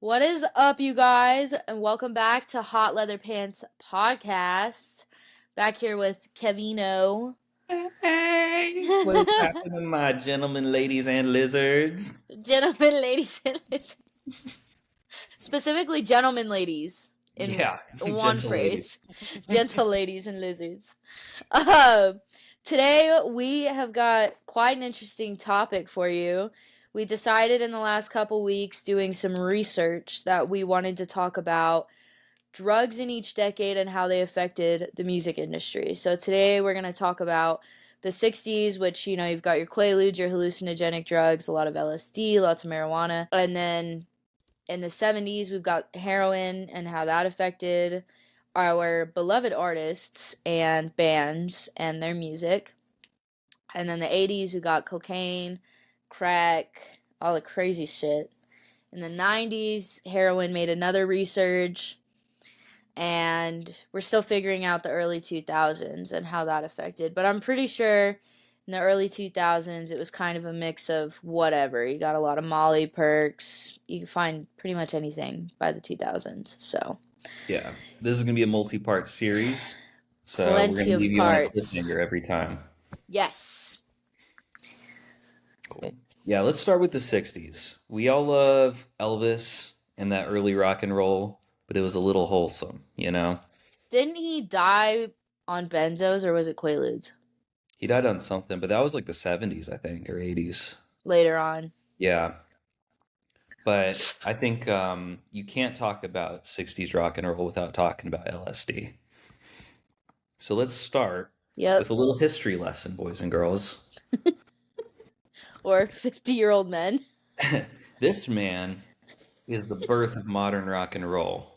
What is up, you guys, and welcome back to Hot Leather Pants Podcast. Back here with Kevino. Hey, what is happening, my gentlemen, ladies, and lizards? Gentlemen, ladies, and lizards. Specifically, gentlemen, ladies, in Yeah, one gentle ladies. phrase. Gentle ladies and lizards. Uh, Today, we have got quite an interesting topic for you. We decided in the last couple weeks, doing some research, that we wanted to talk about drugs in each decade and how they affected the music industry. So today we're going to talk about the 60s, which, you've got your quaaludes, your hallucinogenic drugs, a lot of LSD, lots of marijuana. And then in the 70s, we've got heroin and how that affected our beloved artists and bands and their music. And then the 80s, we got cocaine, crack, all the crazy shit. In the 90s, heroin made another resurge, and we're still figuring out the early 2000s and how that affected. But I'm pretty sure in the early 2000s, it was kind of a mix of whatever. You got a lot of Molly perks. You can find pretty much anything by the 2000s. So, Yeah, this is going to be a multi-part series, so we're going plenty to of leave you on a parts. cliffhanger every time. Yes. Cool. Yeah, let's start with the 60s. We all love Elvis and that early rock and roll, but it was a little wholesome, you know? Didn't he die on benzos, or was it Quaaludes He died on something, but that was like the 70s, I think, or 80s. later on? Yeah, but I think you can't talk about 60s rock and roll without talking about LSD. So let's start with Yep. a little history lesson, boys and girls. Or 50-year-old men. This man is the birth of modern rock and roll,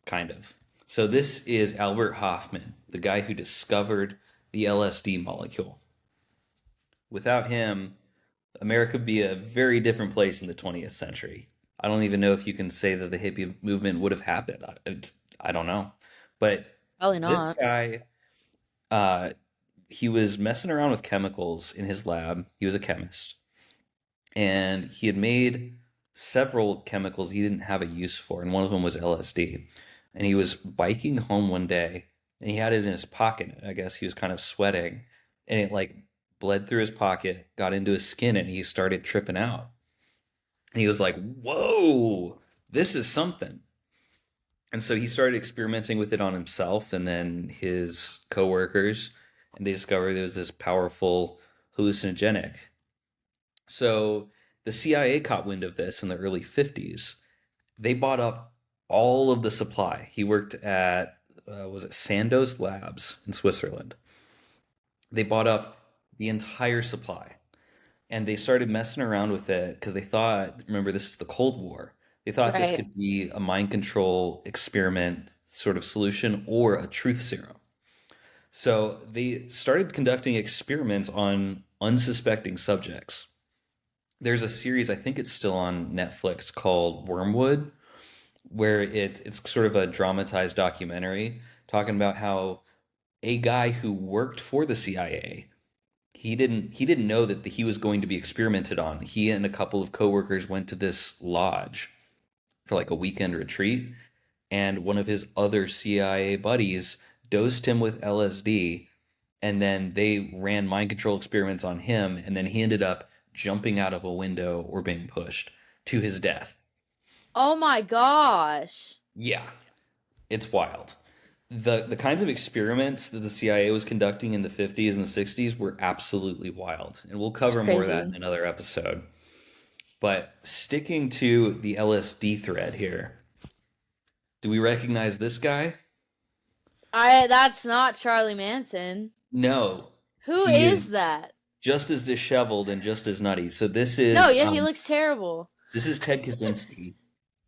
kind of. So this is Albert Hoffman, the guy who discovered the LSD molecule. Without him, America would be a very different place in the 20th century. I don't even know if you can say that the hippie movement would have happened. I don't know. But Probably this not. guy, uh, he was messing around with chemicals in his lab. He was a chemist. And he had made several chemicals he didn't have a use for, and one of them was LSD. And he was biking home one day, and he had it in his pocket. I guess he was kind of sweating, and it like bled through his pocket, got into his skin, and he started tripping out. And he was like, "Whoa, this is something." And so he started experimenting with it on himself and then his coworkers, and they discovered it was this powerful hallucinogenic. So the CIA caught wind of this in the early 50s. They bought up all of the supply. He worked at, was it Sandoz Labs in Switzerland? They bought up the entire supply and they started messing around with it because they thought, remember, this is the Cold War. They thought this Right. could be a mind control experiment sort of solution or a truth serum. So they started conducting experiments on unsuspecting subjects. There's a series, I think it's still on Netflix, called Wormwood, where it's sort of a dramatized documentary talking about how a guy who worked for the CIA, he didn't know that he was going to be experimented on. He and a couple of coworkers went to this lodge for like a weekend retreat, and one of his other CIA buddies dosed him with LSD, and then they ran mind control experiments on him, and then he ended up jumping out of a window or being pushed to his death. Oh my gosh. Yeah, it's wild. The kinds of experiments that the CIA was conducting in the 50s and the 60s were absolutely wild, and we'll It's cover more of that in crazy. another episode. But sticking to the LSD thread here, do we recognize this guy? That's not Charlie Manson. No, Who he is is that? just as disheveled and just as nutty. So No, yeah, he looks terrible. this is Ted Kaczynski,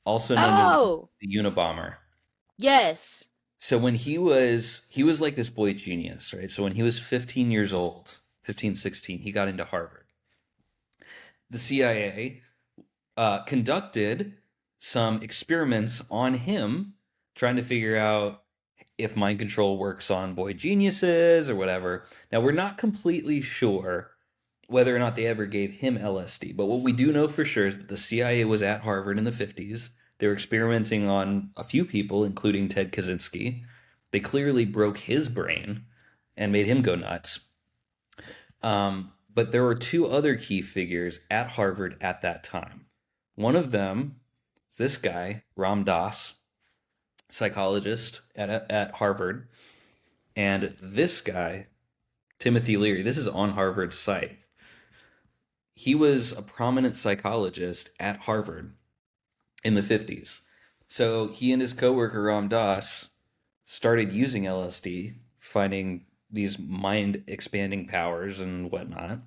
also known as Oh, the Unabomber. yes. So when he was like this boy genius, right? So when he was 15 years old, 15, 16, he got into Harvard. The CIA conducted some experiments on him, trying to figure out if mind control works on boy geniuses or whatever. Now, we're not completely sure whether or not they ever gave him LSD, but what we do know for sure is that the CIA was at Harvard in the 50s. They were experimenting on a few people, including Ted Kaczynski. They clearly broke his brain and made him go nuts. But there were two other key figures at Harvard at that time. One of them, this guy, Ram Dass, psychologist at Harvard, and this guy, Timothy Leary. This is on Harvard's site. He was a prominent psychologist at Harvard in the 50s. So he and his coworker Ram Dass started using LSD, finding these mind expanding powers and whatnot.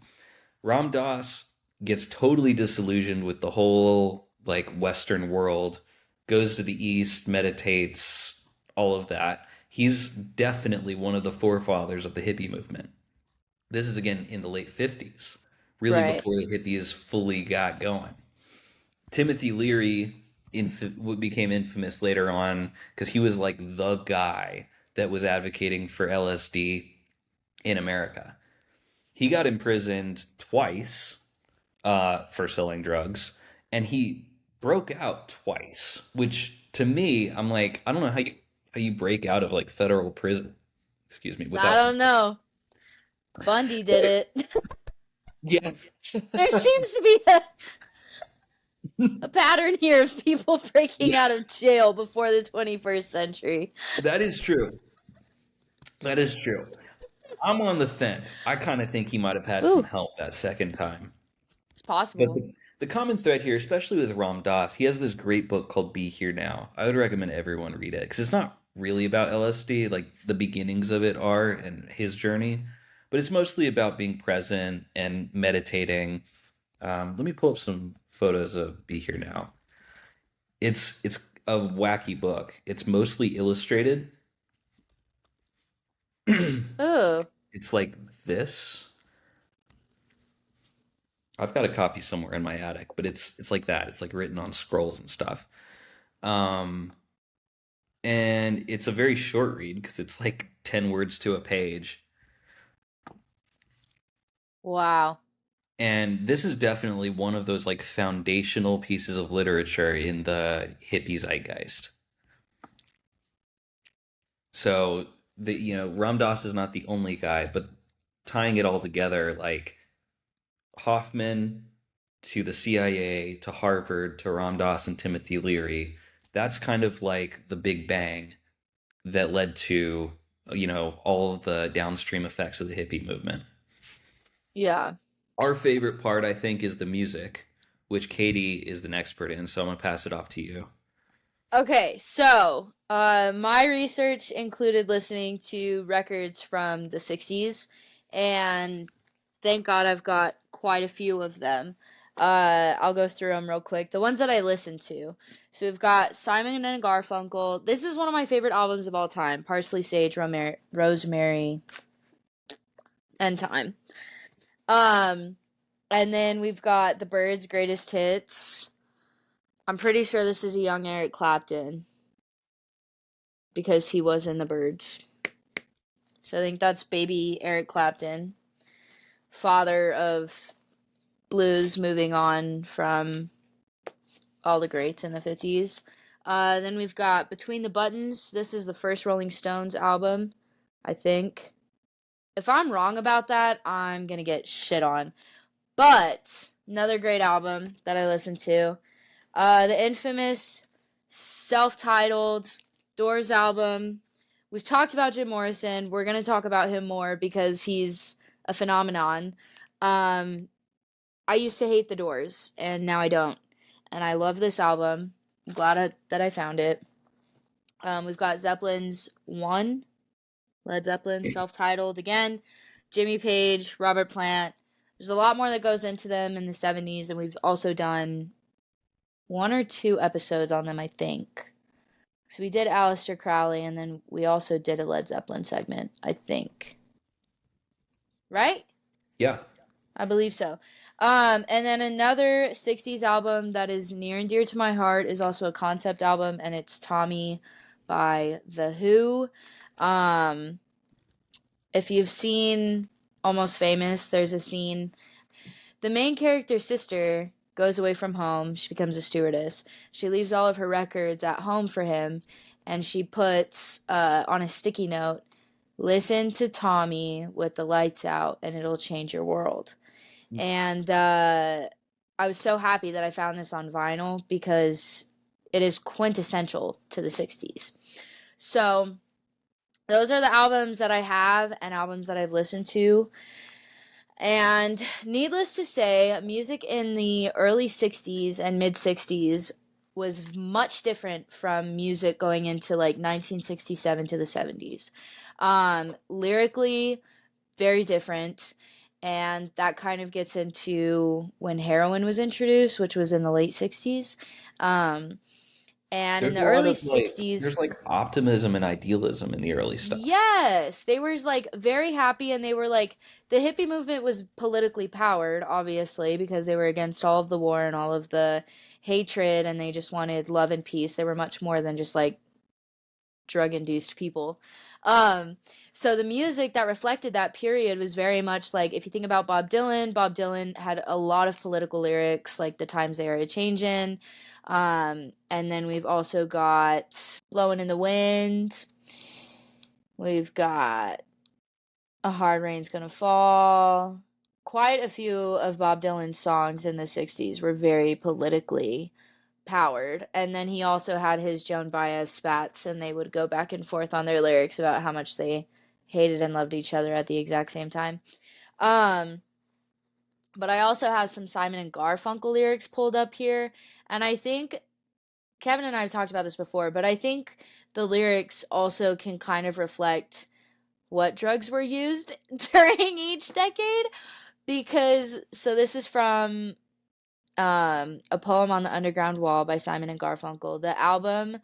Ram Dass gets totally disillusioned with the whole like Western world, goes to the East, meditates, all of that. He's definitely one of the forefathers of the hippie movement. This is again in the late 50s, really Right. before the hippies fully got going. Timothy Leary became infamous later on because he was like the guy that was advocating for LSD in America. He got imprisoned twice for selling drugs, and he broke out twice. Which to me, I'm like, I don't know how you break out of like federal prison. Excuse me, I without some. don't know. Bundy did Right. it. Yeah. There seems to be a pattern here of people breaking out of Yes, jail before the 21st century. that is true. That is true. I'm on the fence. I kind of think he might have had some Ooh, help that second time. it's But possible. the common thread here, especially with Ram Dass, he has this great book called Be Here Now. I would recommend everyone read it because it's not really about LSD. Like the beginnings of it are and his journey, but it's mostly about being present and meditating. Let me pull up some photos of Be Here Now. It's a wacky book. It's mostly illustrated. Oh, It's like this. I've got a copy somewhere in my attic, but it's like that. It's like written on scrolls and stuff. Um, and it's a very short read because it's like 10 words to a page. wow. And this is definitely one of those like foundational pieces of literature in the hippie zeitgeist. So Ram Dass is not the only guy, but tying it all together, like Hoffman to the CIA to Harvard to Ram Dass and Timothy Leary, that's kind of like the Big Bang that led to all of the downstream effects of the hippie movement. Yeah. Our favorite part, I think, is the music, which Katie is an expert in. So I'm gonna pass it off to you. Okay, so my research included listening to records from the 60s, and thank God I've got quite a few of them. I'll go through them real quick. The ones that I listened to. So we've got Simon and Garfunkel. This is one of my favorite albums of all time. Parsley, Sage, Rosemary, and Thyme. Um, and then we've got The Byrds' Greatest Hits. I'm pretty sure this is a young Eric Clapton because he was in The Byrds. So I think that's baby Eric Clapton, father of blues, moving on from all the greats in the 50s. Then we've got Between the Buttons. This is the first Rolling Stones album, I think. If I'm wrong about that, I'm going to get shit on. But another great album that I listened to. The infamous self-titled Doors album. We've talked about Jim Morrison. We're going to talk about him more because he's a phenomenon. Um, I used to hate the Doors, and now I don't. And I love this album. I'm glad that I found it. We've got Zeppelin's One, Led Zeppelin, self-titled again. Jimmy Page, Robert Plant. There's a lot more that goes into them in the 70s, and we've also done one or two episodes on them, I think. So we did Aleister Crowley, and then we also did a Led Zeppelin segment, I think. Right? Yeah. I believe so. And then another 60s album that is near and dear to my heart is also a concept album, and it's Tommy by The Who. Um, if you've seen Almost Famous, there's a scene. The main character's sister goes away from home. She becomes a stewardess. She leaves all of her records at home for him, and she puts on a sticky note, "Listen to Tommy with the lights out, and it'll change your world." And I was so happy that I found this on vinyl because it is quintessential to the 60s. So those are the albums that I have and albums that I've listened to. And needless to say, music in the early 60s and mid 60s was much different from music going into like 1967 to the 70s. Lyrically, very different. And that kind of gets into when heroin was introduced, which was in the late 60s. Um, and in There's the a lot early of '60s, there's like optimism and idealism in the early stuff. yes, they were like very happy, and they were like, the hippie movement was politically powered, obviously, because they were against all of the war and all of the hatred, and they just wanted love and peace. They were much more than just like drug induced people. Um, so the music that reflected that period was very much like, if you think about Bob Dylan had a lot of political lyrics, like the times they are a changin'. And then we've also got Blowing in the Wind. We've got A Hard Rain's Gonna Fall. Quite a few of Bob Dylan's songs in the 60s were very politically powered. And then he also had his Joan Baez spats, and they would go back and forth on their lyrics about how much they hated and loved each other at the exact same time. Um, but I also have some Simon and Garfunkel lyrics pulled up here, and I think Kevin and I have talked about this before, but I think the lyrics also can kind of reflect what drugs were used during each decade. Because, so this is from A Poem on the Underground Wall by Simon and Garfunkel. The album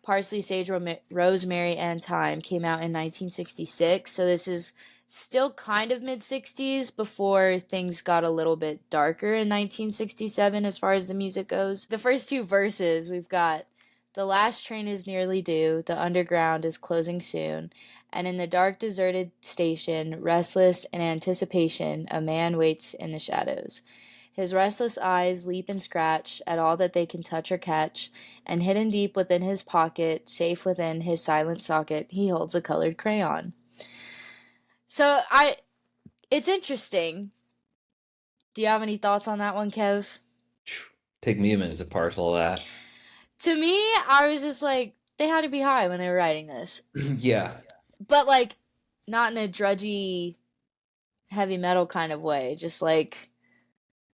Parsley, Sage, Rosemary, and Thyme came out in 1966. So this is still kind of mid 60s before things got a little bit darker in 1967 as far as the music goes. The first two verses, we've got, "The last train is nearly due, the underground is closing soon, and in the dark deserted station, restless in anticipation, a man waits in the shadows. His restless eyes leap and scratch at all that they can touch or catch, and hidden deep within his pocket, safe within his silent socket, he holds a colored crayon." So it's interesting. Do you have any thoughts on that one, Kev? Take me a minute to parse all that. To me, I was just like, they had to be high when they were writing this. Yeah. But like, not in a drudgy, heavy metal kind of way. Just like,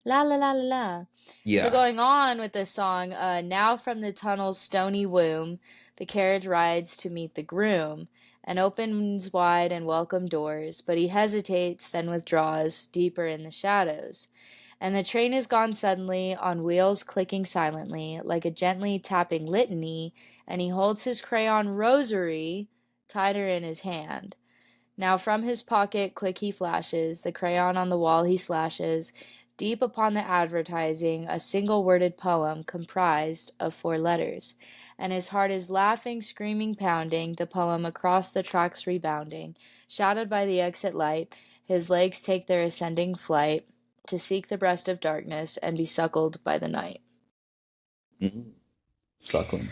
la la la la la. So Yeah. going on with this song, now from the tunnel's stony womb, the carriage rides to meet the groom, and opens wide and welcome doors, but he hesitates, then withdraws, deeper in the shadows. And the train is gone suddenly, on wheels clicking silently, like a gently tapping litany, and he holds his crayon rosary tighter in his hand. Now from his pocket quick he flashes, the crayon on the wall he slashes, deep upon the advertising, a single worded poem comprised of 4 letters. And his heart is laughing, screaming, pounding, the poem across the tracks rebounding. Shadowed by the exit light, his legs take their ascending flight to seek the breast of darkness and be suckled by the night. Mhm. Suckling.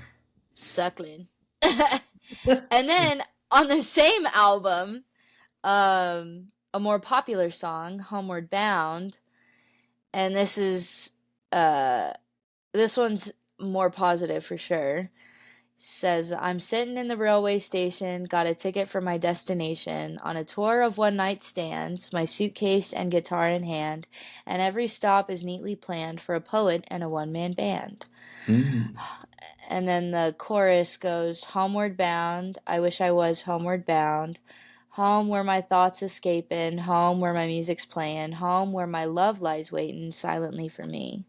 Suckling. And then on the same album, a more popular song, Homeward Bound, and this one's more positive for sure. Says, "I'm sitting in the railway station, got a ticket for my destination, on a tour of one night stands, my suitcase and guitar in hand, and every stop is neatly planned for a poet and a one-man band." Mm. And then the chorus goes, "Homeward bound, I wish I was homeward bound. Home where my thoughts escapin', home where my music's playin', home where my love lies waitin' silently for me."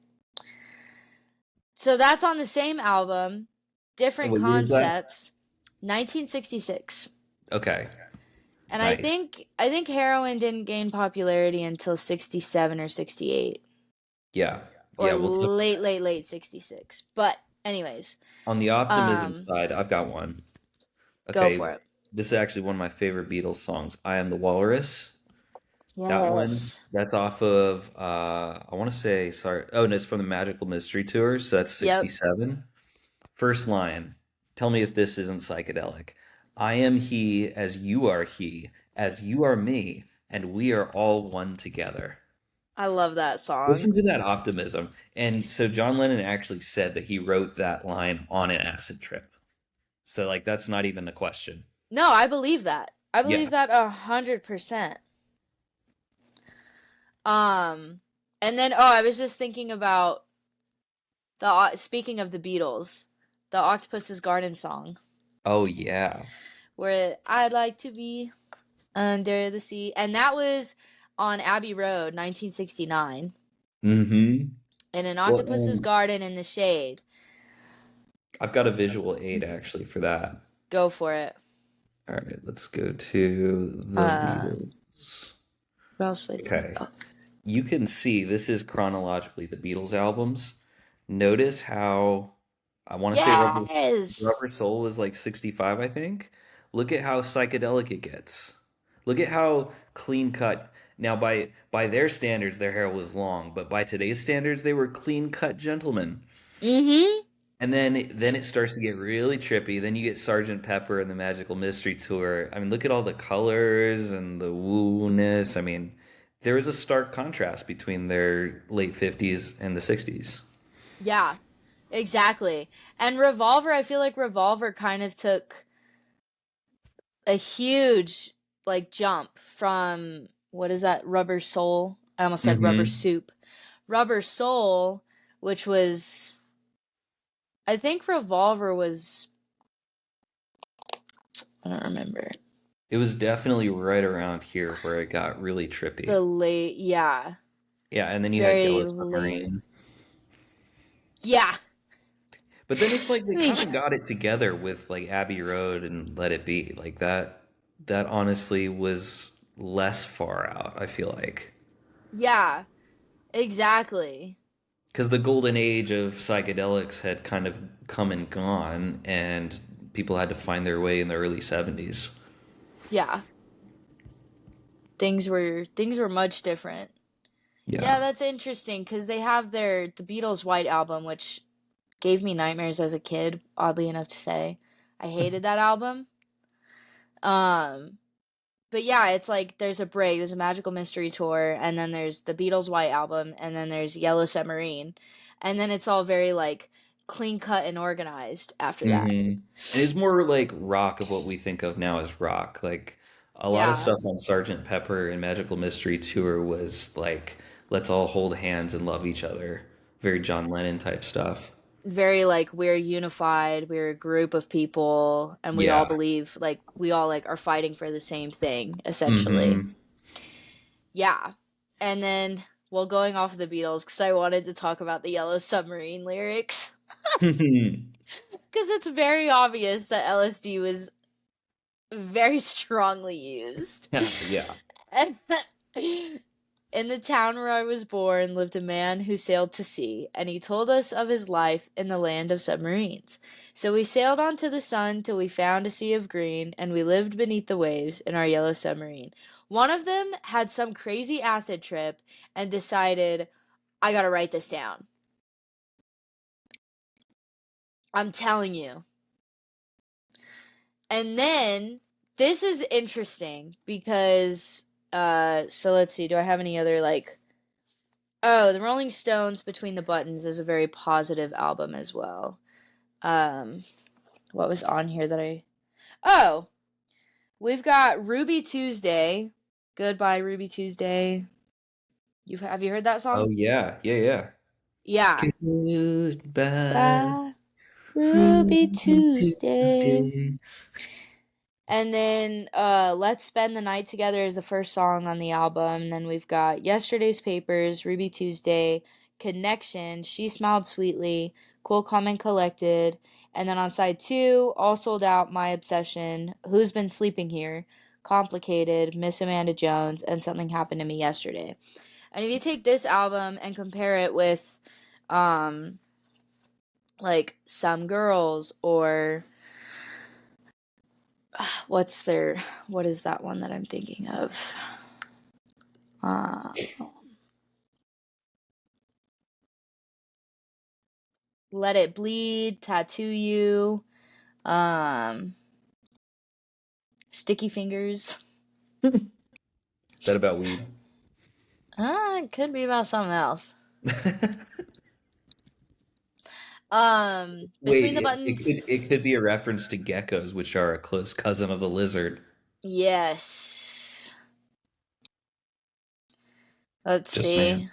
So that's on the same album, And different what year is that? concepts, 1966. Okay. And Nice. I think heroin didn't gain popularity until 67 or 68 Yeah. or Yeah. Well, late 66. But anyways, on the optimism um side, I've got one. go Okay. for it. This is actually one of my favorite Beatles songs. I Am the Walrus. That one, Yes. that's off of I want to say sorry. Oh, no, it's from the Magical Mystery Tour, so that's Yep. 67. First line. Tell me if this isn't psychedelic. I am he as you are me, and we are all one together. I love that song. Listen to that optimism. And so John Lennon actually said that he wrote that line on an acid trip. So like that's not even a question. No, I believe that. I believe Yeah. that 100%. Um, and then I was just thinking about speaking of the Beatles, the Octopus's Garden song, Oh yeah. where I'd like to be under the sea, and that was on Abbey Road, 1969, Mm-hmm. in an Well, octopus's garden in the shade. I've got a visual aid actually for that. Go for it. All right, let's go to the Uh, Beatles. what else did I think Okay. of? You can see this is chronologically the Beatles albums. Notice how I want to say Yes. Rubber Soul was like 65, I think. Look at how psychedelic it gets. Look at how clean cut. Now by their standards their hair was long, but by today's standards they were clean cut gentlemen. Mm-hmm. And then it starts to get really trippy. Then you get Sergeant Pepper and the Magical Mystery Tour. I mean, look at all the colors and the woo-ness. I mean, there is a stark contrast between their late 50s and the 60s. Yeah, exactly. And Revolver, I feel like Revolver kind of took a huge like jump from what is that? Rubber Soul. I almost said Rubber Mm-hmm. Soup. Rubber Soul, which was I think Revolver was I don't remember. It was definitely right around here where it got really The trippy. late yeah, Yeah, and then you had very Yellow late. Submarine. Yeah. But then it's like they kind of got it together with like Abbey Road and Let It Be. Like that honestly was less far out, I feel like. Yeah, exactly. Because the golden age of psychedelics had kind of come and gone, and people had to find their way in the early 70s. Yeah. Things were much different. Yeah. Yeah, that's interesting because they have the Beatles White Album, which gave me nightmares as a kid, oddly enough to say. I hated that album. Um, but yeah, it's like there's a break, there's a Magical Mystery Tour, and then there's the Beatles White Album, and then there's Yellow Submarine, and then it's all very like clean cut and organized after that. And it's more like rock of what we think of now as rock. Like a lot of Yeah, stuff on Sergeant Pepper and Magical Mystery Tour was like, let's all hold hands and love each other. Very John Lennon type stuff. very like we're unified, we're a group of people, and we all Yeah. believe like we all like are fighting for the same thing, essentially. Hmm. Yeah. And then, well, going off of the Beatles, because I wanted to talk about the Yellow Submarine lyrics. Because it's very obvious that LSD was very strongly used. Yeah. In the town where I was born lived a man who sailed to sea, and he told us of his life in the land of submarines. So we sailed on to the sun till we found a sea of green, and we lived beneath the waves in our yellow submarine. One of them had some crazy acid trip and decided, I gotta write this down. I'm telling you. And then this is interesting because so let's see, do I have any other like oh, the Rolling Stones Between the Buttons is a very positive album as well. Um what was on here that I Oh, we've got Ruby Tuesday. Goodbye Ruby Tuesday. Have you heard that Oh song? yeah. Yeah, yeah. Yeah. Goodbye, Bye Ruby Ruby Tuesday. Tuesday. And then Let's Spend the Night Together is the first song on the album. And then we've got Yesterday's Papers, Ruby Tuesday, Connection, She Smiled Sweetly, Cool, Calm, and Collected. And then on side two, All Sold Out, My Obsession, Who's Been Sleeping Here, Complicated, Miss Amanda Jones, and Something Happened to Me Yesterday. And if you take this album and compare it with um, like Some Girls or what's their what is that one that I'm thinking of? Uh, Let It Bleed, Tattoo You, um, Sticky Fingers. Is that about weed? It could be about something else. Between Wait, the it Buttons. it could be a reference to geckos, which are a close cousin of the lizard. Yes. Let's Just saying. see.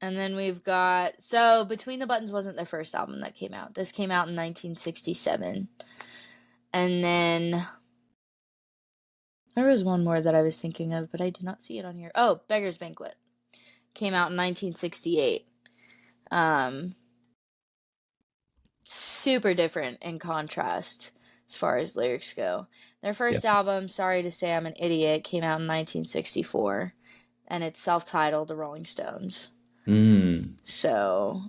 And then we've got. So, Between the Buttons wasn't their first album that came out. This came out in 1967. And then there was one more that I was thinking of, but I did not see it on here. Oh, Beggar's Banquet came out in 1968. Um, Super different in contrast as far as lyrics go. Their Yeah. first album, Sorry to Say I'm an Idiot, came out in 1964, and it's self-titled The Rolling Stones. Mm. So,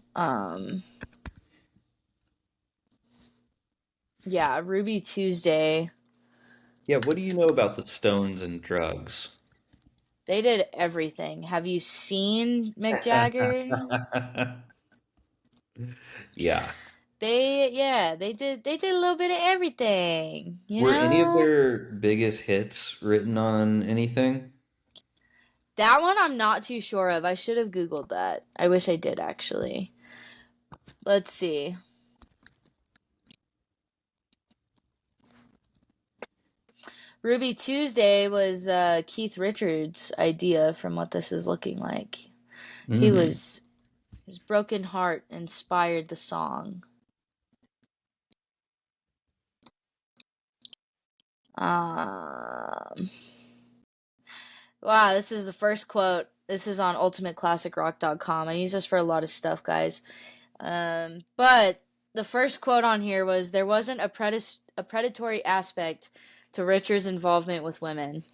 yeah, Ruby Tuesday, Yeah, what do you know about the Stones and drugs? they did everything. Have you seen Mick Jagger? Yeah. They did a little bit of everything, you Were any of know? their biggest hits written on anything? That one I'm not too sure of. I should have Googled that. I wish I did actually. Let's see. Ruby Tuesday was Keith Richards' idea from what this is looking like. He Mm. was his broken heart inspired the song. Um Wow, this is the first quote. This is on ultimateclassicrock.com. I use this for a lot of stuff, guys. But the first quote on here was there wasn't a predatory aspect to Richard's involvement with women.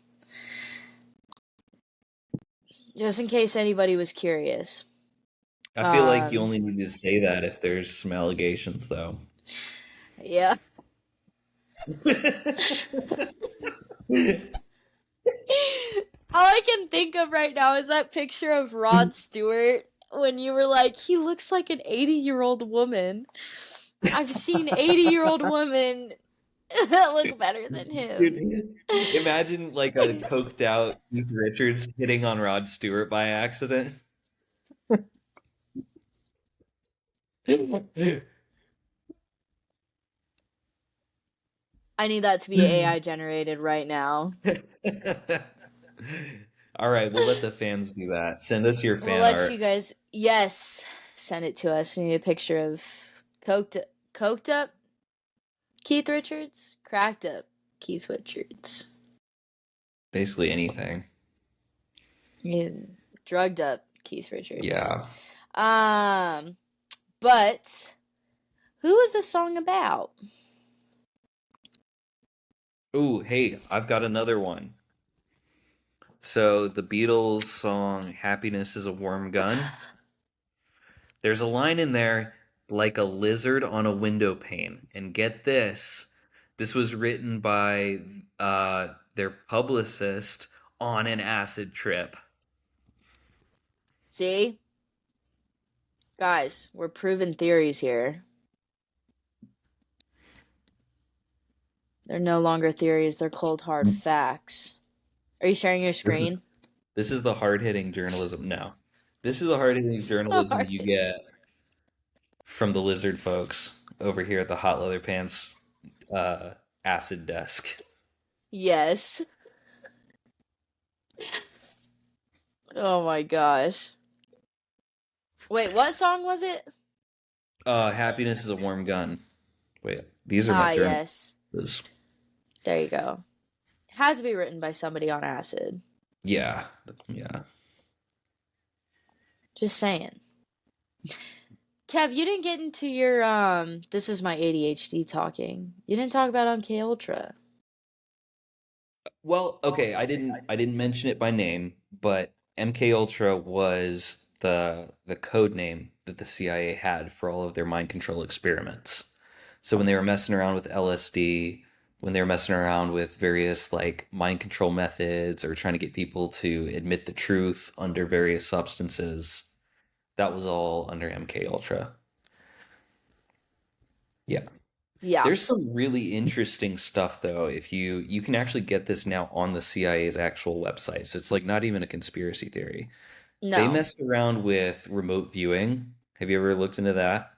Just in case anybody was curious. I feel like you Um, only need to say that if there's some allegations, though. yeah. All I can think of right now is that picture of Rod Stewart when you were like, he looks like an 80-year-old woman. I've seen 80-year-old women that look better than him. Dude, imagine like a coked out Keith Richards hitting on Rod Stewart by accident. I need that to be AI generated right now. All right, we'll let the fans do that. Send us your We'll fan let you art. guys, yes, send it to us. We need a picture of coked, coked up Keith Richards, cracked up Keith Richards, Basically anything. yeah, drugged up Keith Richards. Yeah. Um, but who is this song about? Ooh, hey, I've got another one. So the Beatles song Happiness is a Warm Gun. There's a line in there like a lizard on a window pane. And get this, this was written by their publicist on an acid trip. See, guys, we're proving theories here. They're no longer theories; they're cold hard facts. Are you sharing your This is screen? this is the hard-hitting journalism. No. This is the hard-hitting This is so journalism hard. you get from the lizard folks over here at the Hot Leather Pants uh, acid desk. Yes. Oh my gosh. Wait, what song was it? Happiness is a warm gun. Wait, these are my Ah, journals. yes. There you go. Had to be written by somebody on acid. Yeah, yeah. Just saying. Kev, you didn't get into your this is my ADHD talking. You didn't talk about MKUltra. Well, okay, I didn't mention it by name, but MK Ultra was the code name that the CIA had for all of their mind control experiments. So when they were messing around with LSD, when they were messing around with various like mind control methods or trying to get people to admit the truth under various substances. That was all under MK Ultra. Yeah. Yeah. There's some really interesting stuff though. If you can actually get this now on the CIA's actual website. So it's like not even a conspiracy theory. They No. messed around with remote viewing. Have you ever looked into that?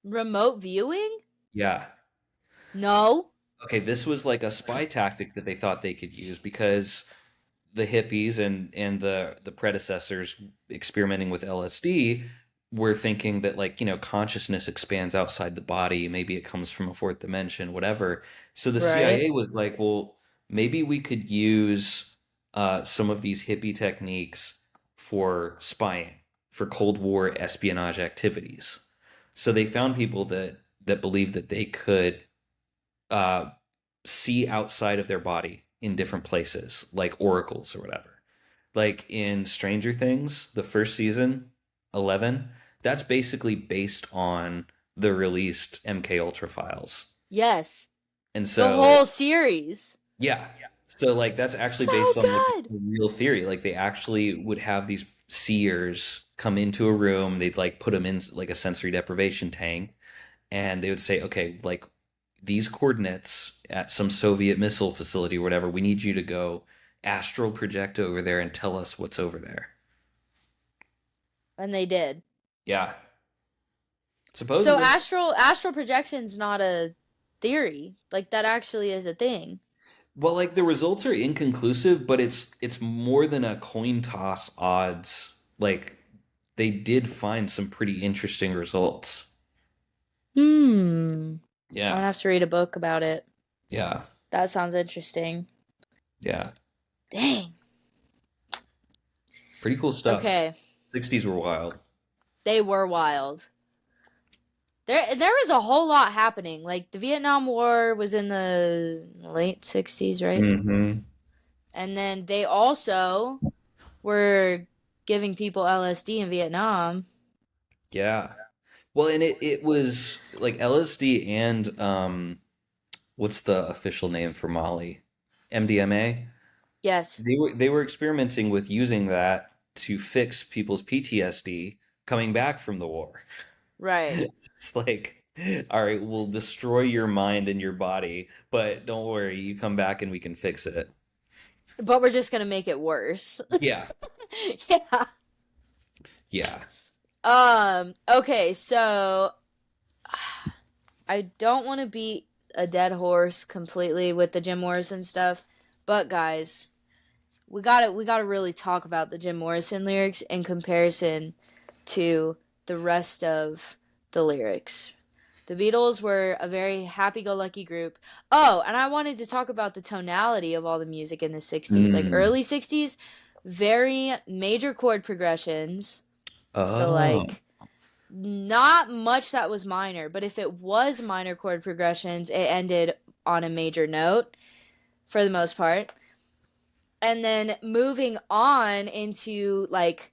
Remote viewing? Yeah. No. Okay, this was like a spy tactic that they thought they could use because the hippies and the predecessors experimenting with LSD were thinking that like, consciousness expands outside the body, maybe it comes from a fourth dimension, whatever. So the Right. CIA was like, well, maybe we could use some of these hippie techniques for spying, for Cold War espionage activities. So they found people that believed that they could uh, see outside of their body in different places, like oracles or whatever. Like in Stranger Things, the first season, 11, that's basically based on the released MK Ultra files. Yes. And The so, whole series. yeah. So like that's actually So based on like good. a real theory. Like they actually would have these seers come into a room, they'd like put them in like a sensory deprivation tank, and they would say, okay, like these coordinates at some Soviet missile facility or whatever, we need you to go astral project over there and tell us what's over there. And they did. Yeah, So supposedly. astral projection's not a theory. Like that actually is a thing. Well, like the results are inconclusive, but it's more than a coin toss odds. Like they did find some pretty interesting results. Hmm. I'm gonna Yeah, have to read a book about it. yeah, That sounds interesting. yeah. Dang. Pretty cool stuff. Okay. 60s were wild. They were wild. There was a whole lot happening. Like the Vietnam War was in the late 60s, right? Hmm. And then they also were giving people LSD in Vietnam. Yeah. Well, and it was like LSD and what's the official name for Molly? MDMA. Yes. They were experimenting with using that to fix people's PTSD coming back from the war. Right. It's like, all right, we'll destroy your mind and your body, but don't worry, you come back and we can fix it. But we're just gonna make it worse. Yeah. Yeah. Yeah. Okay, so I don't want to beat a dead horse completely with the Jim Morrison stuff, but guys, we gotta really talk about the Jim Morrison lyrics in comparison to the rest of the lyrics. The Beatles were a very happy-go-lucky group. Oh, and I wanted to talk about the tonality of all the music in the 60s. Like Mm. early 60s, very major chord progressions. So Oh. like not much that was minor, but if it was minor chord progressions, it ended on a major note for the most part. And then moving on into like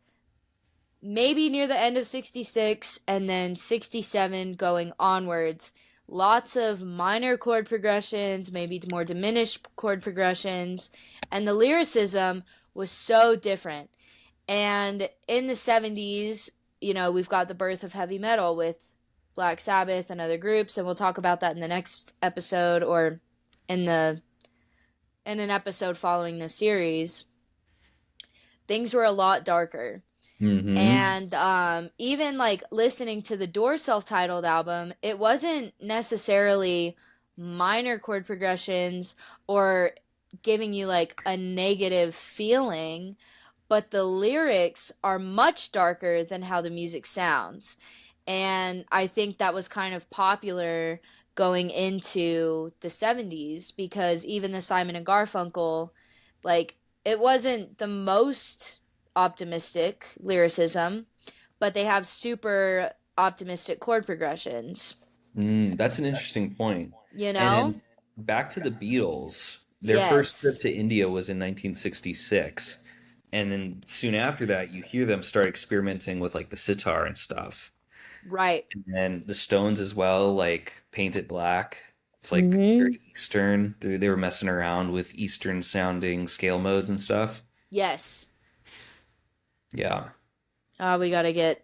maybe near the end of 66 and then 67 going onwards, lots of minor chord progressions, maybe more diminished chord progressions, and the lyricism was so different. And in the 70s, we've got the birth of heavy metal with Black Sabbath and other groups, and we'll talk about that in the next episode or in the in an episode following this series. Things were a lot darker. Hmm. And even like listening to the Doors self-titled album, it wasn't necessarily minor chord progressions or giving you like a negative feeling, but the lyrics are much darker than how the music sounds. And I think that was kind of popular going into the 70s because even the Simon and Garfunkel, like, it wasn't the most optimistic lyricism, but they have super optimistic chord progressions, That's an interesting point. you And know? then back to the Beatles, their first trip Yes. to India was in 1966. And then soon after that, you hear them start experimenting with like the sitar and stuff. Right. And then the Stones as well, like Paint It Black. It's like Mm-hmm. very Eastern. They were messing around with Eastern sounding scale modes and stuff. Yes. Yeah. We gotta get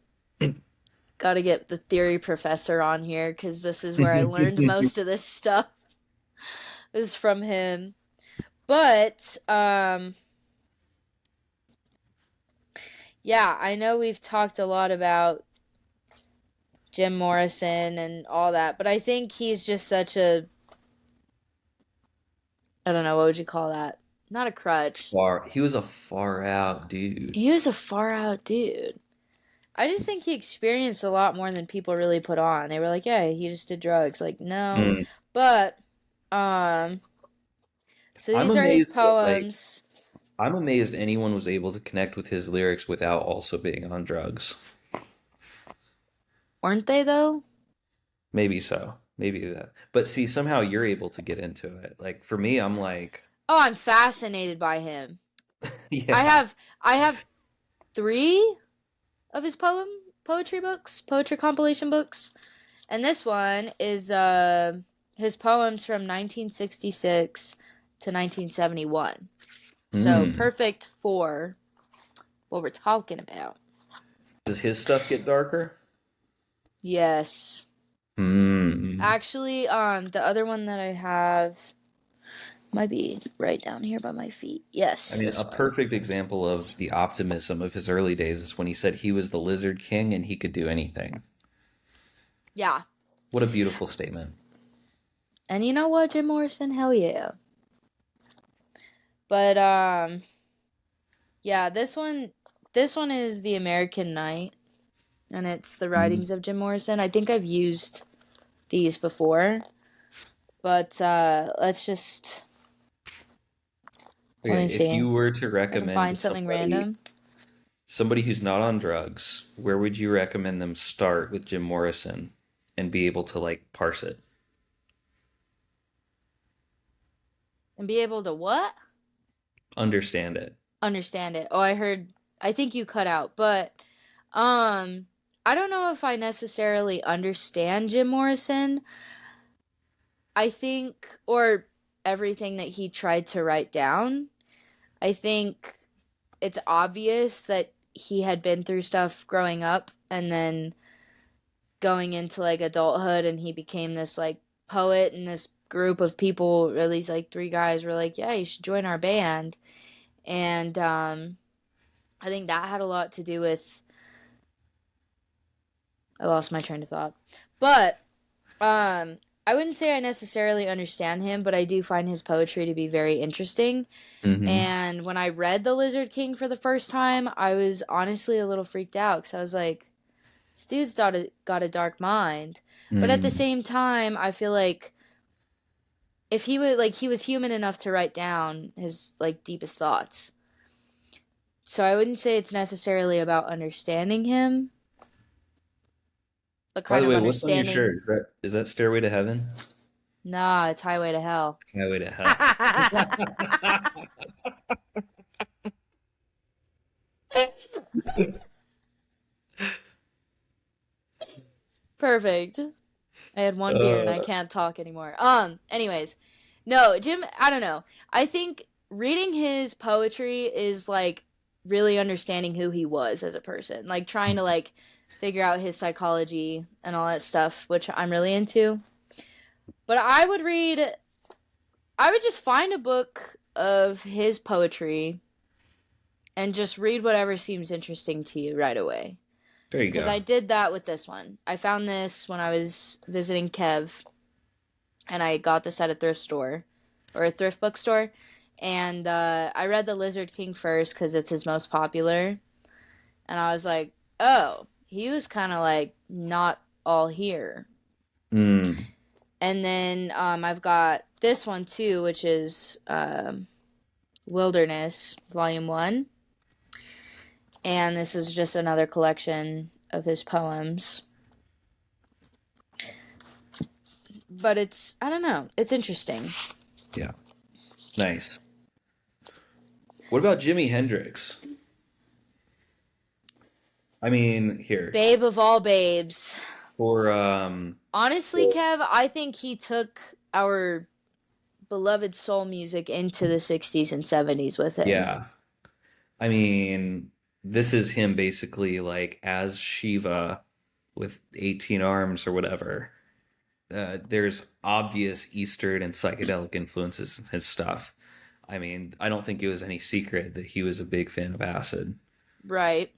the theory professor on here because this is where I learned most of this stuff is from him. But yeah, I know we've talked a lot about Jim Morrison and all that, but I think he's just such a, I don't know, what would you call that? Not a crutch. He was a far out dude. He was a far out dude. I just think he experienced a lot more than people really put on. They were like, yeah, he just did drugs. Like, no. Mm. But, um, so I'm these are his amazed that like poems. I'm amazed anyone was able to connect with his lyrics without also being on drugs. Weren't they, though? Maybe so. Maybe that. But see, somehow you're able to get into it. Like for me, I'm like, Oh, I'm fascinated by him. I yeah. have I have three of his poetry books, poetry compilation books. And this one is his poems from 1966 to 1971. So Hmm. perfect for what we're talking about. Does his stuff get darker? Yes. Hmm. Actually, the other one that I have might be right down here by my feet. I Yes, mean, a this one. perfect example of the optimism of his early days is when he said he was the Lizard King and he could do anything. Yeah. What a beautiful statement. And you know what, Jim Morrison? Hell yeah. But yeah, this one is The American Night, and it's the Mm. writings of Jim Morrison. I think I've used these before, but let's just let Okay, me if see. you were to I can recommend to find something somebody random. somebody who's not on drugs, where would you recommend them start with Jim Morrison and be able to like parse it? And be able to what? Understand it. Understand it. Oh, I think you cut out, but um I don't know if I necessarily understand Jim Morrison. I think or everything that he tried to write down. I think it's obvious that he had been through stuff growing up and then going into like adulthood, and he became this like poet, and this group of people, or at least like three guys, were like, yeah, you should join our band. And I think that had a lot to do with, I lost my train of thought. But I wouldn't say I necessarily understand him, but I do find his poetry to be very interesting. Hmm. And when I read The Lizard King for the first time, I was honestly a little freaked out because I was like, this dude's got a dark mind. But at the Mm. same time, I feel like if he would, like, he was human enough to write down his like deepest thoughts. So I wouldn't say it's necessarily about understanding him, but By kind the of way, what's on your understanding. shirt? Is that Stairway to Heaven? Nah, it's Highway to Hell. Highway to Hell. Perfect. I had one beer and I Uh, can't talk anymore. Anyways, no, Jim, I don't know. I think reading his poetry is like really understanding who he was as a person, like trying to like figure out his psychology and all that stuff, which I'm really into. But I would just find a book of his poetry and just read whatever seems interesting to you right away. there you Because go. I did that with this one. I found this when I was visiting Kev, and I got this at a thrift store or a thrift bookstore. And I read The Lizard King first because it's his most popular. And I was like, oh, he was kind of like not all here. Mm. And then I've got this one too, which is Wilderness, Volume 1. And this is just another collection of his poems. But I don't know, it's interesting. Yeah. Nice. What about Jimi Hendrix? I mean, here Babe of all babes. for Honestly, Kev, I think he took our beloved soul music into the 60s and 70s with him. Yeah. I mean, this is him basically like as Shiva with 18 arms or whatever. There's obvious Eastern and psychedelic influences in his stuff. I mean, I don't think it was any secret that he was a big fan of acid. Right.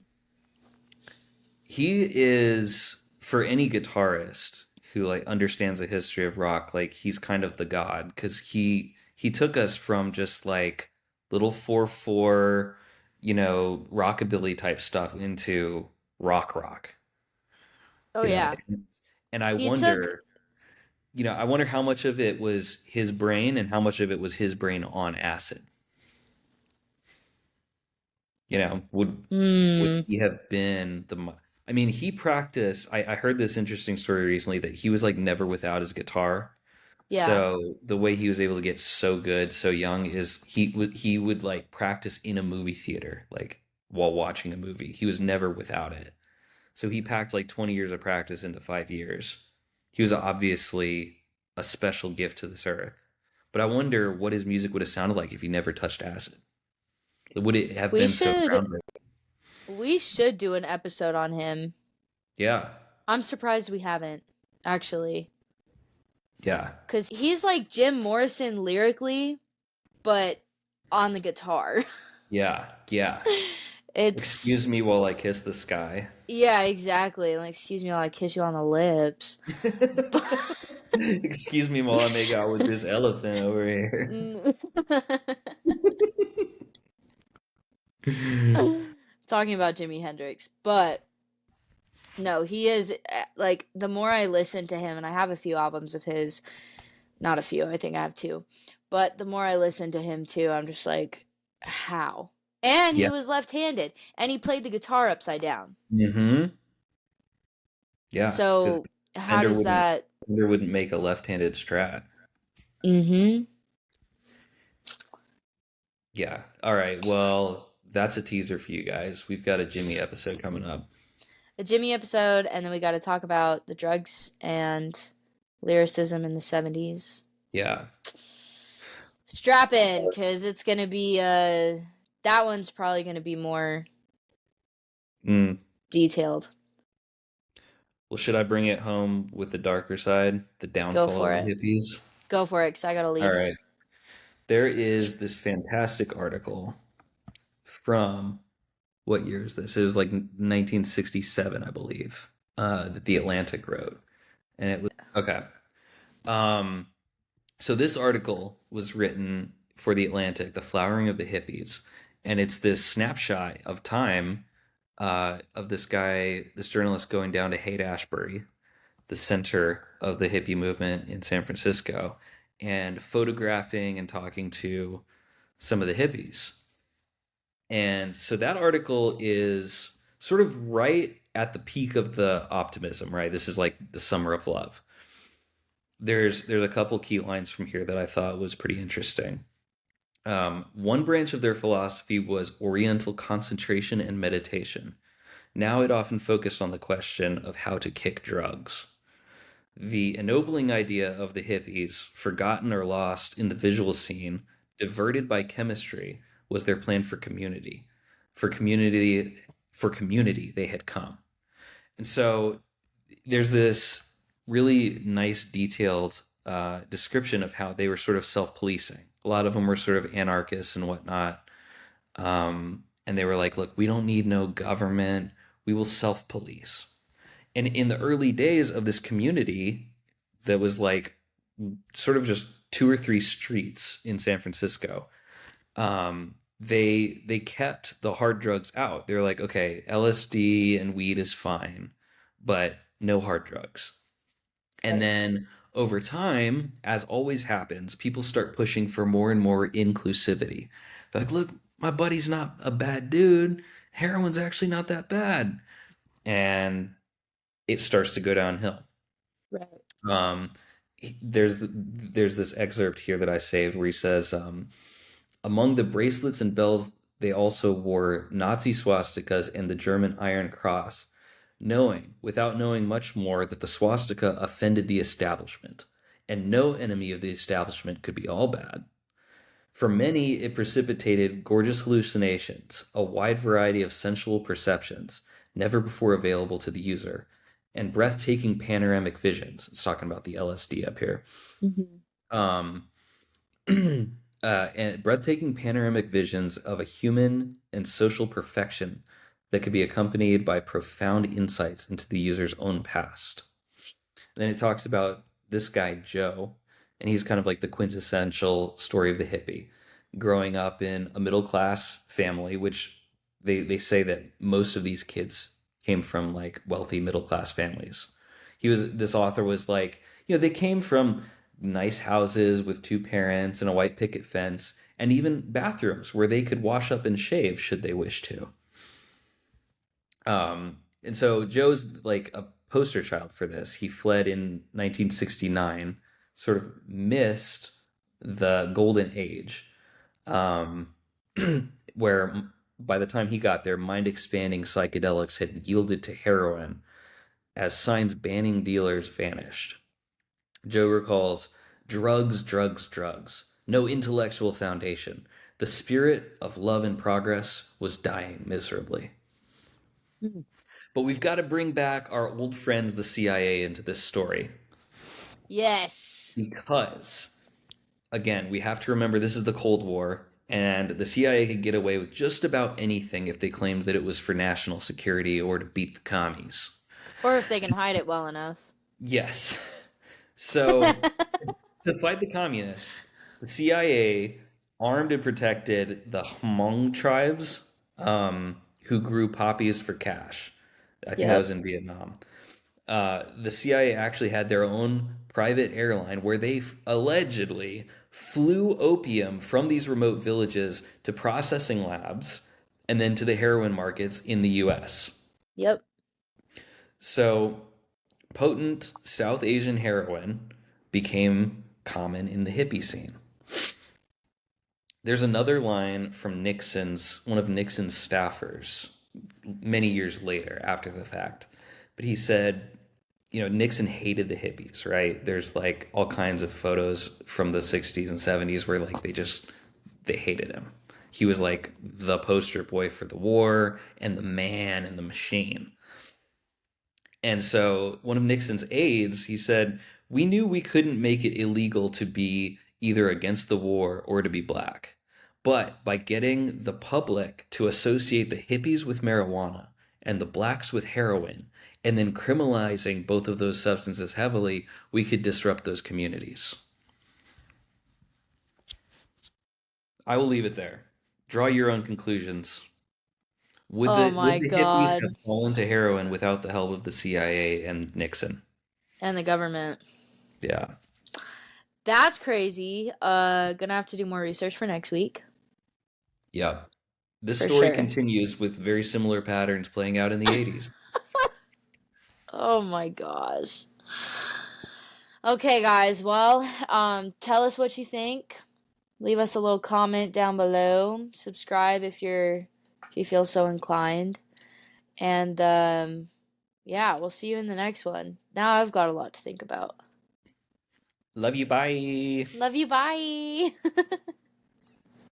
He is, for any guitarist who like understands the history of rock, like he's kind of the god because he took us from just like little 4/4, rockabilly type stuff into rock, Oh you know. yeah. And I He took wonder, I wonder how much of it was his brain and how much of it was his brain on acid. Would hmm he have been I mean, he practiced. I heard this interesting story recently that he was like never without his guitar. yeah. So the way he was able to get so good so young is he would like practice in a movie theater, like while watching a movie. He was never without it. So he packed like 20 years of practice into 5 years. He was obviously a special gift to this earth. But I wonder what his music would have sounded like if he never touched acid. Would it have We been so should groundbreaking? we should do an episode on him. Yeah. I'm surprised we haven't actually, Yeah. cuz he's like Jim Morrison lyrically, but on the guitar. Yeah. Yeah. It's Excuse me while I kiss the sky. yeah, exactly. Like excuse me while I kiss you on the lips. But Excuse me while I make out with this elephant over here. talking about Jimi Hendrix, but no, he is like the more I listen to him, and I have a few albums of his, not a few, I think I have two, but the more I listen to him too, I'm just like, how? And he Yeah. was left-handed, and he played the guitar upside down. Mm-hmm. Yeah. Because So how Fender does wouldn't that? Fender wouldn't make a left-handed Strat. Mm-hmm. Yeah. All right. Well, that's a teaser for you guys. We've got a Jimmy episode coming up. A Jimmy episode, and then we got to talk about the drugs and lyricism in the 70s. Yeah. Strap in, because it's gonna be that one's probably gonna be more Mm. detailed. Well, should I bring it home with the darker side, the Go downfall for of the it. hippies? Go for it, because I gotta All leave. right. There is this fantastic article from what year is this? It was like 1967, I believe, that the Atlantic wrote, and it was okay. Um, so this article was written for the Atlantic, the flowering of the hippies, and it's this snapshot of time of this guy, this journalist going down to Haight-Ashbury, the center of the hippie movement in San Francisco, and photographing and talking to some of the hippies. And so that article is sort of right at the peak of the optimism, right? This is like the summer of love. There's a couple key lines from here that I thought was pretty interesting. One branch of their philosophy was Oriental concentration and meditation. Now it often focused on the question of how to kick drugs. The ennobling idea of the hippies, forgotten or lost in the visual scene, diverted by chemistry, was their plan for community. For community, for community, they had come. And so there's this really nice, detailed description of how they were sort of self-policing. A lot of them were sort of anarchists and whatnot. And they were like, look, we don't need no government. We will self-police. And in the early days of this community that was like sort of just two or three streets in San Francisco, they kept the hard drugs out. They're like, okay, LSD and weed is fine, but no hard drugs. And then over time, as always happens, people start pushing for more and more inclusivity. They're like, look, my buddy's not a bad dude. Heroin's actually not that bad. And it starts to go downhill. Right. Um, there's this excerpt here that I saved where he says, among the bracelets and bells, they also wore Nazi swastikas and the German Iron Cross. knowing, without knowing much more, that the swastika offended the establishment, and no enemy of the establishment could be all bad. For many, it precipitated gorgeous hallucinations, a wide variety of sensual perceptions, never before available to the user, and breathtaking panoramic visions. It's talking about the LSD up here. Hmm. Um, and breathtaking panoramic visions of a human and social perfection that could be accompanied by profound insights into the user's own past. And then it talks about this guy, Joe, and he's kind of like the quintessential story of the hippie, growing up in a middle class family, which they say that most of these kids came from like wealthy middle class families. This author was like, they came from nice houses with two parents and a white picket fence and even bathrooms where they could wash up and shave should they wish to. And so Joe's like a poster child for this. He fled in 1969, sort of missed the golden age, um, where by the time he got there, mind expanding psychedelics had yielded to heroin as signs banning dealers vanished. Joe recalls drugs, drugs, drugs, no intellectual foundation. The spirit of love and progress was dying miserably. But we've got to bring back our old friends, the CIA, into this story Yes. because, again, we have to remember this is the Cold War, and the CIA could get away with just about anything if they claimed that it was for national security or to beat the commies. Or if they can hide it well enough. Yes. So, to fight the communists, the CIA armed and protected the Hmong tribes who grew poppies for cash. I think that Yep. was in Vietnam. The CIA actually had their own private airline where they allegedly flew opium from these remote villages to processing labs and then to the heroin markets in the US. Yep. So, potent South Asian heroin became common in the hippie scene. There's another line from one of Nixon's staffers, many years later after the fact. But he said, Nixon hated the hippies, right? There's like all kinds of photos from the 60s and 70s where like they hated him. He was like the poster boy for the war and the man and the machine. And so one of Nixon's aides, he said, "We knew we couldn't make it illegal to be either against the war or to be black. But by getting the public to associate the hippies with marijuana and the blacks with heroin, and then criminalizing both of those substances heavily, we could disrupt those communities." I will leave it there. Draw your own conclusions. Oh Would my the hippies God. have fallen to heroin without the help of the CIA and Nixon? And the government. Yeah. That's crazy. Gonna have to do more research for next week. Yeah. This For story sure. continues with very similar patterns playing out in the 80s. Oh my gosh. Okay, guys. Well, tell us what you think. Leave us a little comment down below. Subscribe if you feel so inclined. And yeah, we'll see you in the next one. Now I've got a lot to think about. Love you. Bye. Love you. Bye.